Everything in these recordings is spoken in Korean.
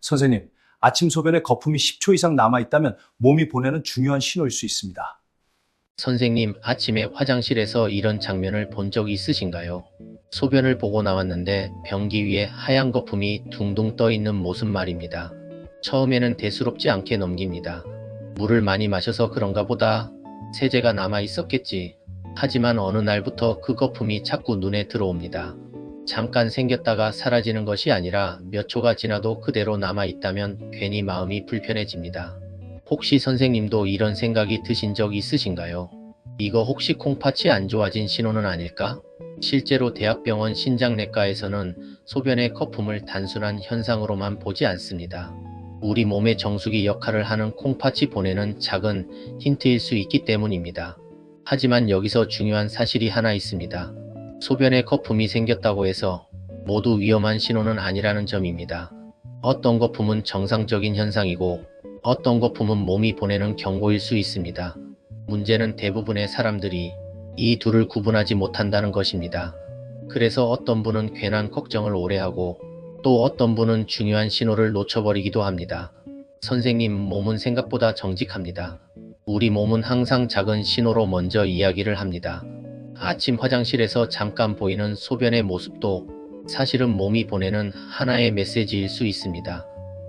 선생님, 아침 소변에 거품이 10초 이상 남아있다면 몸이 보내는 중요한 신호일 수 있습니다. 선생님, 아침에 화장실에서 이런 장면을 본 적 있으신가요? 소변을 보고 나왔는데 변기 위에 하얀 거품이 둥둥 떠 있는 모습 말입니다. 처음에는 대수롭지 않게 넘깁니다. 물을 많이 마셔서 그런가 보다. 세제가 남아 있었겠지. 하지만 어느 날부터 그 거품이 자꾸 눈에 들어옵니다. 잠깐 생겼다가 사라지는 것이 아니라 몇 초가 지나도 그대로 남아 있다면 괜히 마음이 불편해집니다. 혹시 선생님도 이런 생각이 드신 적 있으신가요? 이거 혹시 콩팥이 안 좋아진 신호는 아닐까? 실제로 대학병원 신장내과에서는 소변의 거품을 단순한 현상으로만 보지 않습니다. 우리 몸의 정수기 역할을 하는 콩팥이 보내는 작은 힌트일 수 있기 때문입니다. 하지만 여기서 중요한 사실이 하나 있습니다. 소변에 거품이 생겼다고 해서 모두 위험한 신호는 아니라는 점입니다. 어떤 거품은 정상적인 현상이고 어떤 거품은 몸이 보내는 경고일 수 있습니다. 문제는 대부분의 사람들이 이 둘을 구분하지 못한다는 것입니다. 그래서 어떤 분은 괜한 걱정을 오래 하고 또 어떤 분은 중요한 신호를 놓쳐버리기도 합니다. 선생님, 몸은 생각보다 정직합니다. 우리 몸은 항상 작은 신호로 먼저 이야기를 합니다. 아침 화장실에서 잠깐 보이는 소변의 모습도 사실은 몸이 보내는 하나의 메시지일 수 있습니다.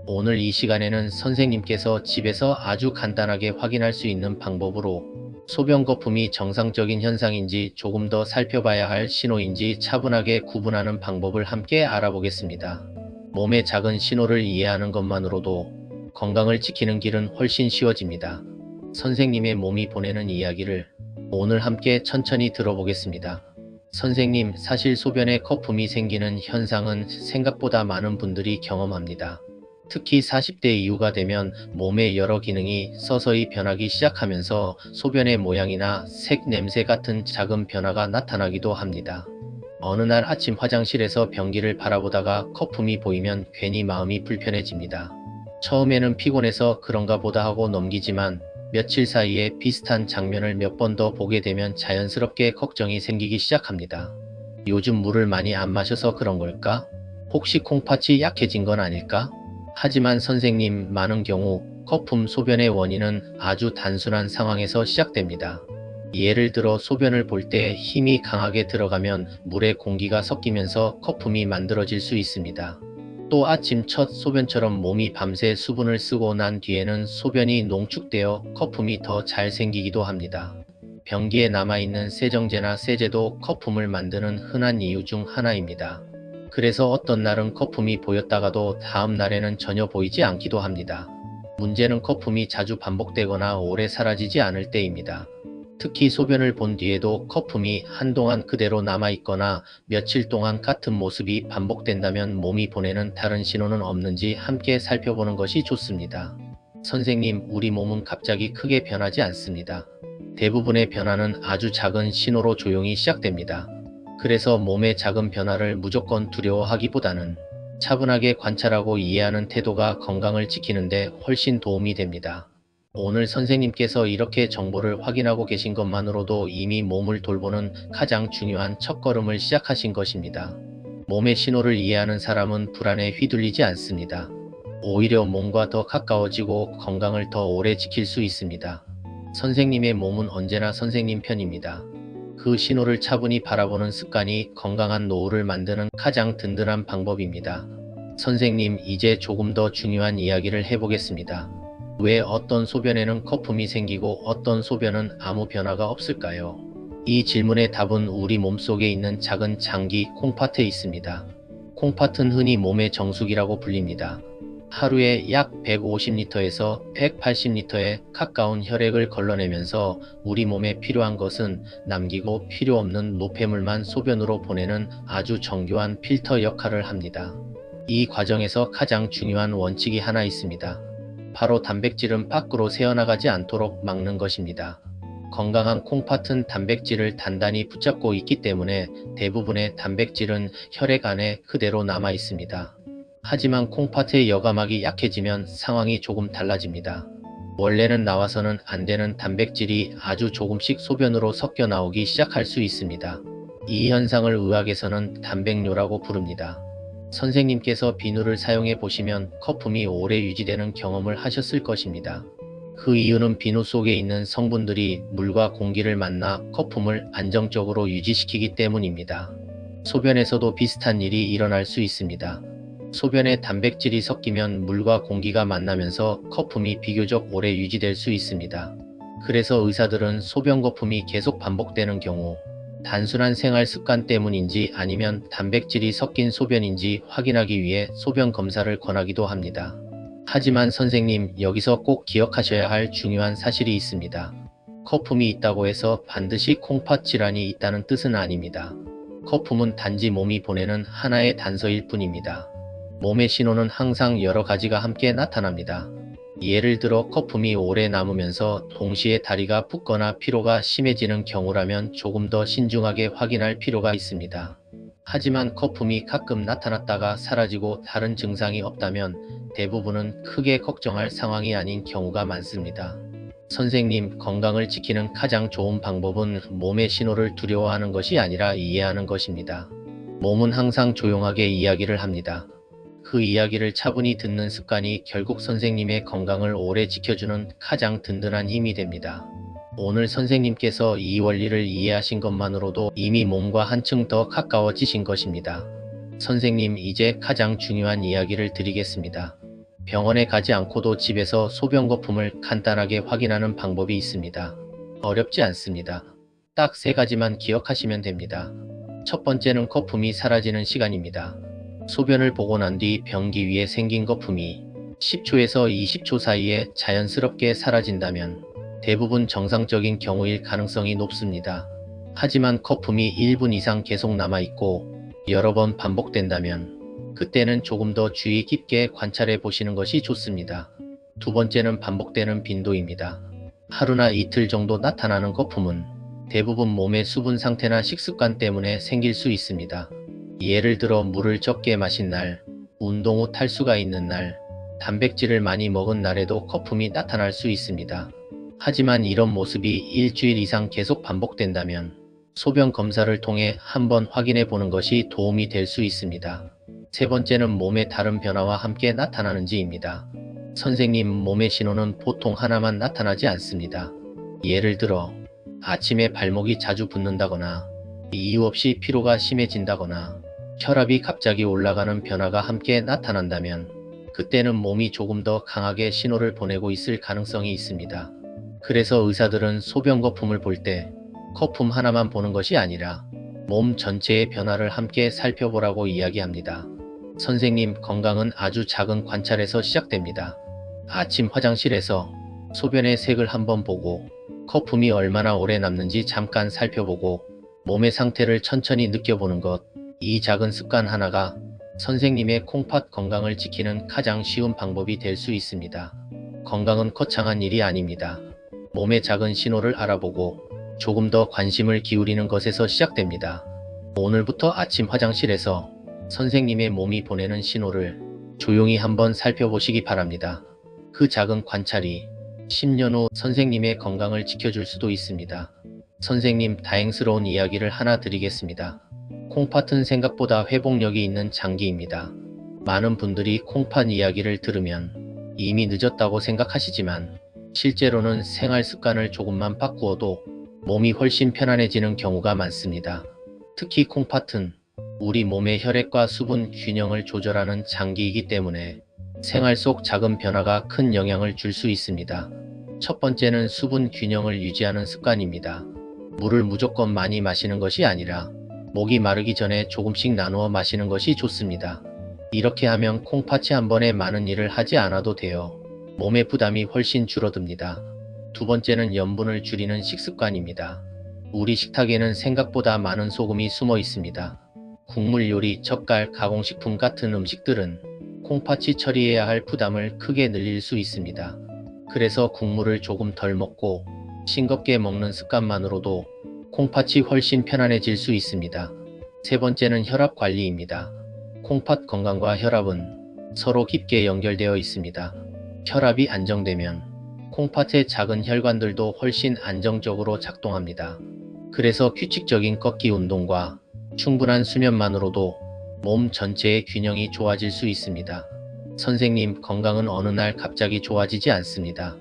오늘 이 시간에는 선생님께서 집에서 아주 간단하게 확인할 수 있는 방법으로 소변 거품이 정상적인 현상인지 조금 더 살펴봐야 할 신호인지 차분하게 구분하는 방법을 함께 알아보겠습니다. 몸의 작은 신호를 이해하는 것만으로도 건강을 지키는 길은 훨씬 쉬워집니다. 선생님의 몸이 보내는 이야기를 오늘 함께 천천히 들어보겠습니다. 선생님, 사실 소변에 거품이 생기는 현상은 생각보다 많은 분들이 경험합니다. 특히 40대 이후가 되면 몸의 여러 기능이 서서히 변하기 시작하면서 소변의 모양이나 색, 냄새 같은 작은 변화가 나타나기도 합니다. 어느 날 아침 화장실에서 변기를 바라보다가 거품이 보이면 괜히 마음이 불편해집니다. 처음에는 피곤해서 그런가 보다 하고 넘기지만 며칠 사이에 비슷한 장면을 몇 번 더 보게 되면 자연스럽게 걱정이 생기기 시작합니다. 요즘 물을 많이 안 마셔서 그런 걸까? 혹시 콩팥이 약해진 건 아닐까? 하지만 선생님, 많은 경우 거품 소변의 원인은 아주 단순한 상황에서 시작됩니다. 예를 들어 소변을 볼 때 힘이 강하게 들어가면 물에 공기가 섞이면서 거품이 만들어질 수 있습니다. 또 아침 첫 소변처럼 몸이 밤새 수분을 쓰고 난 뒤에는 소변이 농축되어 거품이 더 잘 생기기도 합니다. 변기에 남아있는 세정제나 세제도 거품을 만드는 흔한 이유 중 하나입니다. 그래서 어떤 날은 거품이 보였다가도 다음 날에는 전혀 보이지 않기도 합니다. 문제는 거품이 자주 반복되거나 오래 사라지지 않을 때입니다. 특히 소변을 본 뒤에도 거품이 한동안 그대로 남아있거나 며칠 동안 같은 모습이 반복된다면 몸이 보내는 다른 신호는 없는지 함께 살펴보는 것이 좋습니다. 선생님, 우리 몸은 갑자기 크게 변하지 않습니다. 대부분의 변화는 아주 작은 신호로 조용히 시작됩니다. 그래서 몸의 작은 변화를 무조건 두려워하기보다는 차분하게 관찰하고 이해하는 태도가 건강을 지키는데 훨씬 도움이 됩니다. 오늘 선생님께서 이렇게 정보를 확인하고 계신 것만으로도 이미 몸을 돌보는 가장 중요한 첫걸음을 시작하신 것입니다. 몸의 신호를 이해하는 사람은 불안에 휘둘리지 않습니다. 오히려 몸과 더 가까워지고 건강을 더 오래 지킬 수 있습니다. 선생님의 몸은 언제나 선생님 편입니다. 그 신호를 차분히 바라보는 습관이 건강한 노후를 만드는 가장 든든한 방법입니다. 선생님, 이제 조금 더 중요한 이야기를 해보겠습니다. 왜 어떤 소변에는 거품이 생기고 어떤 소변은 아무 변화가 없을까요? 이 질문의 답은 우리 몸속에 있는 작은 장기 콩팥에 있습니다. 콩팥은 흔히 몸의 정수기라고 불립니다. 하루에 약 150리터에서 180리터에 가까운 혈액을 걸러내면서 우리 몸에 필요한 것은 남기고 필요 없는 노폐물만 소변으로 보내는 아주 정교한 필터 역할을 합니다. 이 과정에서 가장 중요한 원칙이 하나 있습니다. 바로 단백질은 밖으로 새어나가지 않도록 막는 것입니다. 건강한 콩팥은 단백질을 단단히 붙잡고 있기 때문에 대부분의 단백질은 혈액 안에 그대로 남아 있습니다. 하지만 콩팥의 여과막이 약해지면 상황이 조금 달라집니다. 원래는 나와서는 안 되는 단백질이 아주 조금씩 소변으로 섞여 나오기 시작할 수 있습니다. 이 현상을 의학에서는 단백뇨라고 부릅니다. 선생님께서 비누를 사용해 보시면 거품이 오래 유지되는 경험을 하셨을 것입니다. 그 이유는 비누 속에 있는 성분들이 물과 공기를 만나 거품을 안정적으로 유지시키기 때문입니다. 소변에서도 비슷한 일이 일어날 수 있습니다. 소변에 단백질이 섞이면 물과 공기가 만나면서 거품이 비교적 오래 유지될 수 있습니다. 그래서 의사들은 소변 거품이 계속 반복되는 경우 단순한 생활 습관 때문인지 아니면 단백질이 섞인 소변인지 확인하기 위해 소변 검사를 권하기도 합니다. 하지만 선생님, 여기서 꼭 기억하셔야 할 중요한 사실이 있습니다. 거품이 있다고 해서 반드시 콩팥 질환이 있다는 뜻은 아닙니다. 거품은 단지 몸이 보내는 하나의 단서일 뿐입니다. 몸의 신호는 항상 여러 가지가 함께 나타납니다. 예를 들어 거품이 오래 남으면서 동시에 다리가 붓거나 피로가 심해지는 경우라면 조금 더 신중하게 확인할 필요가 있습니다. 하지만 거품이 가끔 나타났다가 사라지고 다른 증상이 없다면 대부분은 크게 걱정할 상황이 아닌 경우가 많습니다. 선생님, 건강을 지키는 가장 좋은 방법은 몸의 신호를 두려워하는 것이 아니라 이해하는 것입니다. 몸은 항상 조용하게 이야기를 합니다. 그 이야기를 차분히 듣는 습관이 결국 선생님의 건강을 오래 지켜주는 가장 든든한 힘이 됩니다. 오늘 선생님께서 이 원리를 이해하신 것만으로도 이미 몸과 한층 더 가까워지신 것입니다. 선생님, 이제 가장 중요한 이야기를 드리겠습니다. 병원에 가지 않고도 집에서 소변 거품을 간단하게 확인하는 방법이 있습니다. 어렵지 않습니다. 딱 3가지만 기억하시면 됩니다. 첫 번째는 거품이 사라지는 시간입니다. 소변을 보고 난 뒤 변기 위에 생긴 거품이 10초에서 20초 사이에 자연스럽게 사라진다면 대부분 정상적인 경우일 가능성이 높습니다. 하지만 거품이 1분 이상 계속 남아있고 여러 번 반복된다면 그때는 조금 더 주의 깊게 관찰해 보시는 것이 좋습니다. 두 번째는 반복되는 빈도입니다. 하루나 이틀 정도 나타나는 거품은 대부분 몸의 수분 상태나 식습관 때문에 생길 수 있습니다. 예를 들어 물을 적게 마신 날, 운동 후 탈수가 있는 날, 단백질을 많이 먹은 날에도 거품이 나타날 수 있습니다. 하지만 이런 모습이 일주일 이상 계속 반복된다면 소변 검사를 통해 한번 확인해 보는 것이 도움이 될 수 있습니다. 세 번째는 몸의 다른 변화와 함께 나타나는지입니다. 선생님, 몸의 신호는 보통 하나만 나타나지 않습니다. 예를 들어 아침에 발목이 자주 붓는다거나 이유 없이 피로가 심해진다거나 혈압이 갑자기 올라가는 변화가 함께 나타난다면 그때는 몸이 조금 더 강하게 신호를 보내고 있을 가능성이 있습니다. 그래서 의사들은 소변 거품을 볼 때 거품 하나만 보는 것이 아니라 몸 전체의 변화를 함께 살펴보라고 이야기합니다. 선생님, 건강은 아주 작은 관찰에서 시작됩니다. 아침 화장실에서 소변의 색을 한번 보고 거품이 얼마나 오래 남는지 잠깐 살펴보고 몸의 상태를 천천히 느껴보는 것, 이 작은 습관 하나가 선생님의 콩팥 건강을 지키는 가장 쉬운 방법이 될 수 있습니다. 건강은 거창한 일이 아닙니다. 몸의 작은 신호를 알아보고 조금 더 관심을 기울이는 것에서 시작됩니다. 오늘부터 아침 화장실에서 선생님의 몸이 보내는 신호를 조용히 한번 살펴보시기 바랍니다. 그 작은 관찰이 10년 후 선생님의 건강을 지켜줄 수도 있습니다. 선생님, 다행스러운 이야기를 하나 드리겠습니다. 콩팥은 생각보다 회복력이 있는 장기입니다. 많은 분들이 콩팥 이야기를 들으면 이미 늦었다고 생각하시지만 실제로는 생활 습관을 조금만 바꾸어도 몸이 훨씬 편안해지는 경우가 많습니다. 특히 콩팥은 우리 몸의 혈액과 수분 균형을 조절하는 장기이기 때문에 생활 속 작은 변화가 큰 영향을 줄 수 있습니다. 첫 번째는 수분 균형을 유지하는 습관입니다. 물을 무조건 많이 마시는 것이 아니라 목이 마르기 전에 조금씩 나누어 마시는 것이 좋습니다. 이렇게 하면 콩팥이 한 번에 많은 일을 하지 않아도 돼요. 몸의 부담이 훨씬 줄어듭니다. 두 번째는 염분을 줄이는 식습관입니다. 우리 식탁에는 생각보다 많은 소금이 숨어 있습니다. 국물 요리, 젓갈, 가공식품 같은 음식들은 콩팥이 처리해야 할 부담을 크게 늘릴 수 있습니다. 그래서 국물을 조금 덜 먹고 싱겁게 먹는 습관만으로도 콩팥이 훨씬 편안해질 수 있습니다. 세 번째는 혈압 관리입니다. 콩팥 건강과 혈압은 서로 깊게 연결되어 있습니다. 혈압이 안정되면 콩팥의 작은 혈관들도 훨씬 안정적으로 작동합니다. 그래서 규칙적인 걷기 운동과 충분한 수면만으로도 몸 전체의 균형이 좋아질 수 있습니다. 선생님, 건강은 어느 날 갑자기 좋아지지 않습니다.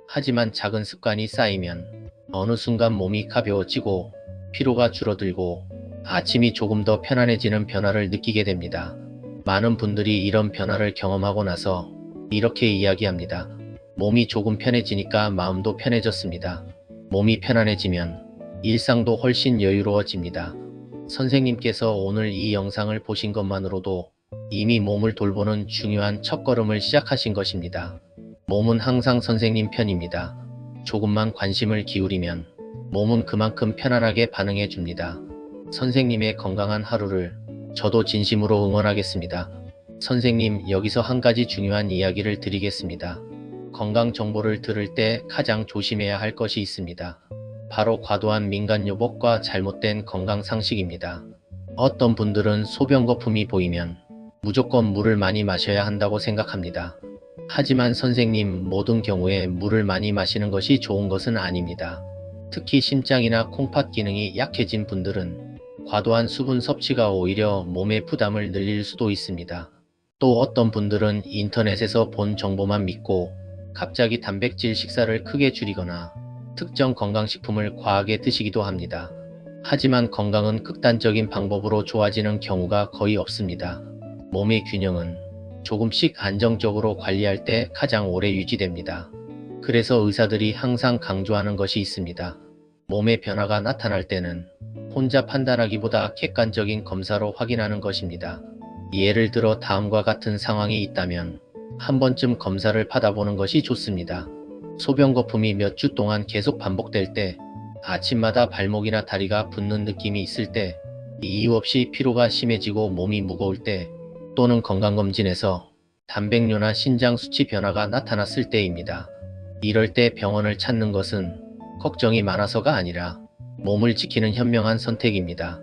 하지만 작은 습관이 쌓이면 어느 순간 몸이 가벼워지고 피로가 줄어들고 아침이 조금 더 편안해지는 변화를 느끼게 됩니다. 많은 분들이 이런 변화를 경험하고 나서 이렇게 이야기합니다. 몸이 조금 편해지니까 마음도 편해졌습니다. 몸이 편안해지면 일상도 훨씬 여유로워집니다. 선생님께서 오늘 이 영상을 보신 것만으로도 이미 몸을 돌보는 중요한 첫걸음을 시작하신 것입니다. 몸은 항상 선생님 편입니다. 조금만 관심을 기울이면 몸은 그만큼 편안하게 반응해 줍니다. 선생님의 건강한 하루를 저도 진심으로 응원하겠습니다. 선생님, 여기서 한 가지 중요한 이야기를 드리겠습니다. 건강 정보를 들을 때 가장 조심해야 할 것이 있습니다. 바로 과도한 민간요법과 잘못된 건강 상식입니다. 어떤 분들은 소변 거품이 보이면 무조건 물을 많이 마셔야 한다고 생각합니다. 하지만 선생님, 모든 경우에 물을 많이 마시는 것이 좋은 것은 아닙니다. 특히 심장이나 콩팥 기능이 약해진 분들은 과도한 수분 섭취가 오히려 몸의 부담을 늘릴 수도 있습니다. 또 어떤 분들은 인터넷에서 본 정보만 믿고 갑자기 단백질 식사를 크게 줄이거나 특정 건강식품을 과하게 드시기도 합니다. 하지만 건강은 극단적인 방법으로 좋아지는 경우가 거의 없습니다. 몸의 균형은 조금씩 안정적으로 관리할 때 가장 오래 유지됩니다. 그래서 의사들이 항상 강조하는 것이 있습니다. 몸의 변화가 나타날 때는 혼자 판단하기보다 객관적인 검사로 확인하는 것입니다. 예를 들어 다음과 같은 상황이 있다면 한 번쯤 검사를 받아보는 것이 좋습니다. 소변 거품이 몇 주 동안 계속 반복될 때, 아침마다 발목이나 다리가 붓는 느낌이 있을 때, 이유 없이 피로가 심해지고 몸이 무거울 때, 또는 건강검진에서 단백뇨나 신장 수치 변화가 나타났을 때입니다. 이럴 때 병원을 찾는 것은 걱정이 많아서가 아니라 몸을 지키는 현명한 선택입니다.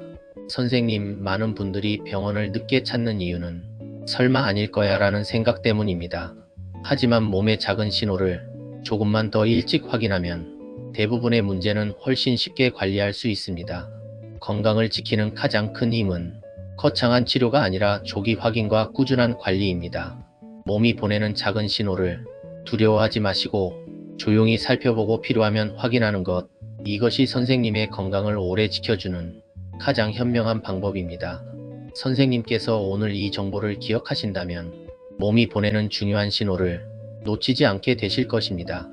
선생님, 많은 분들이 병원을 늦게 찾는 이유는 설마 아닐 거야 라는 생각 때문입니다. 하지만 몸의 작은 신호를 조금만 더 일찍 확인하면 대부분의 문제는 훨씬 쉽게 관리할 수 있습니다. 건강을 지키는 가장 큰 힘은 거창한 치료가 아니라 조기 확인과 꾸준한 관리입니다. 몸이 보내는 작은 신호를 두려워하지 마시고 조용히 살펴보고 필요하면 확인하는 것, 이것이 선생님의 건강을 오래 지켜주는 가장 현명한 방법입니다. 선생님께서 오늘 이 정보를 기억하신다면 몸이 보내는 중요한 신호를 놓치지 않게 되실 것입니다.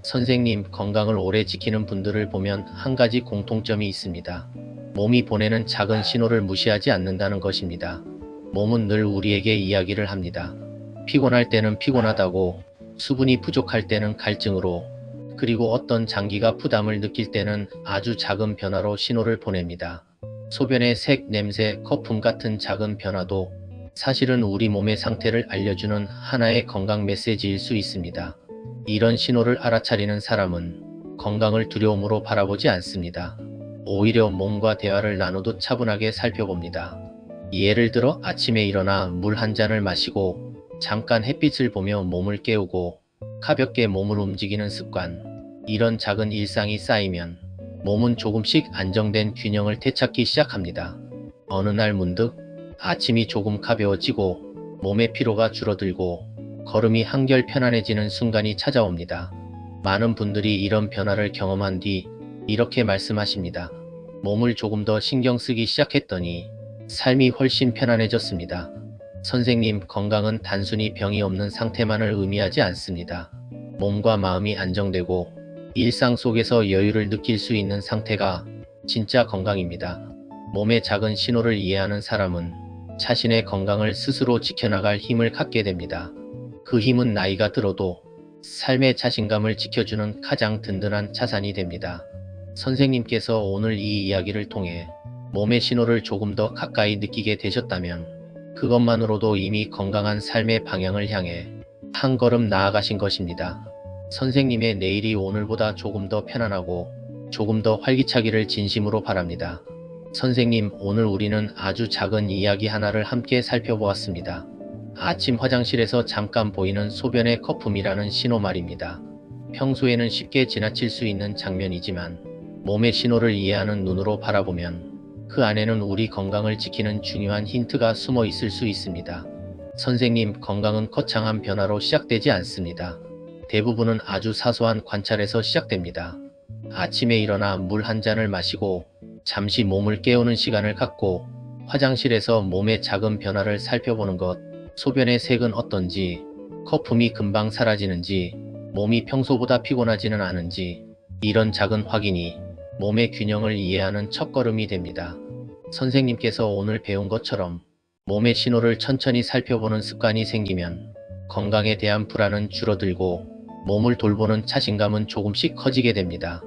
선생님, 건강을 오래 지키는 분들을 보면 한 가지 공통점이 있습니다. 몸이 보내는 작은 신호를 무시하지 않는다는 것입니다. 몸은 늘 우리에게 이야기를 합니다. 피곤할 때는 피곤하다고, 수분이 부족할 때는 갈증으로, 그리고 어떤 장기가 부담을 느낄 때는 아주 작은 변화로 신호를 보냅니다. 소변의 색, 냄새, 거품 같은 작은 변화도 사실은 우리 몸의 상태를 알려주는 하나의 건강 메시지일 수 있습니다. 이런 신호를 알아차리는 사람은 건강을 두려움으로 바라보지 않습니다. 오히려 몸과 대화를 나누듯 차분하게 살펴봅니다. 예를 들어 아침에 일어나 물 한 잔을 마시고 잠깐 햇빛을 보며 몸을 깨우고 가볍게 몸을 움직이는 습관, 이런 작은 일상이 쌓이면 몸은 조금씩 안정된 균형을 되찾기 시작합니다. 어느 날 문득 아침이 조금 가벼워지고 몸의 피로가 줄어들고 걸음이 한결 편안해지는 순간이 찾아옵니다. 많은 분들이 이런 변화를 경험한 뒤 이렇게 말씀하십니다. 몸을 조금 더 신경 쓰기 시작했더니 삶이 훨씬 편안해졌습니다. 선생님, 건강은 단순히 병이 없는 상태만을 의미하지 않습니다. 몸과 마음이 안정되고 일상 속에서 여유를 느낄 수 있는 상태가 진짜 건강입니다. 몸의 작은 신호를 이해하는 사람은 자신의 건강을 스스로 지켜나갈 힘을 갖게 됩니다. 그 힘은 나이가 들어도 삶의 자신감을 지켜주는 가장 든든한 자산이 됩니다. 선생님께서 오늘 이 이야기를 통해 몸의 신호를 조금 더 가까이 느끼게 되셨다면 그것만으로도 이미 건강한 삶의 방향을 향해 한 걸음 나아가신 것입니다. 선생님의 내일이 오늘보다 조금 더 편안하고 조금 더 활기차기를 진심으로 바랍니다. 선생님, 오늘 우리는 아주 작은 이야기 하나를 함께 살펴보았습니다. 아침 화장실에서 잠깐 보이는 소변의 거품이라는 신호 말입니다. 평소에는 쉽게 지나칠 수 있는 장면이지만 몸의 신호를 이해하는 눈으로 바라보면 그 안에는 우리 건강을 지키는 중요한 힌트가 숨어 있을 수 있습니다. 선생님, 건강은 거창한 변화로 시작되지 않습니다. 대부분은 아주 사소한 관찰에서 시작됩니다. 아침에 일어나 물 한 잔을 마시고 잠시 몸을 깨우는 시간을 갖고 화장실에서 몸의 작은 변화를 살펴보는 것, 소변의 색은 어떤지, 거품이 금방 사라지는지, 몸이 평소보다 피곤하지는 않은지, 이런 작은 확인이 몸의 균형을 이해하는 첫걸음이 됩니다. 선생님께서 오늘 배운 것처럼 몸의 신호를 천천히 살펴보는 습관이 생기면 건강에 대한 불안은 줄어들고 몸을 돌보는 자신감은 조금씩 커지게 됩니다.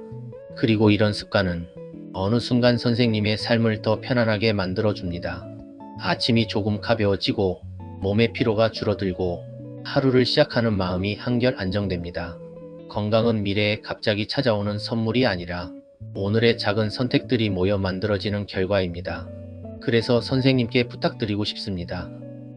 그리고 이런 습관은 어느 순간 선생님의 삶을 더 편안하게 만들어줍니다. 아침이 조금 가벼워지고 몸의 피로가 줄어들고 하루를 시작하는 마음이 한결 안정됩니다. 건강은 미래에 갑자기 찾아오는 선물이 아니라 오늘의 작은 선택들이 모여 만들어지는 결과입니다. 그래서 선생님께 부탁드리고 싶습니다.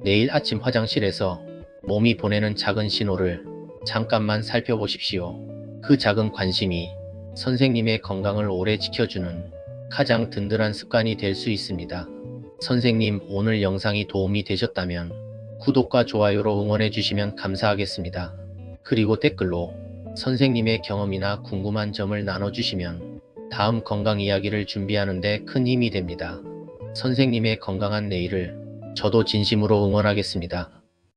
내일 아침 화장실에서 몸이 보내는 작은 신호를 잠깐만 살펴보십시오. 그 작은 관심이 선생님의 건강을 오래 지켜주는 가장 든든한 습관이 될 수 있습니다. 선생님, 오늘 영상이 도움이 되셨다면 구독과 좋아요로 응원해 주시면 감사하겠습니다. 그리고 댓글로 선생님의 경험이나 궁금한 점을 나눠주시면 다음 건강 이야기를 준비하는 데 큰 힘이 됩니다. 선생님의 건강한 내일을 저도 진심으로 응원하겠습니다.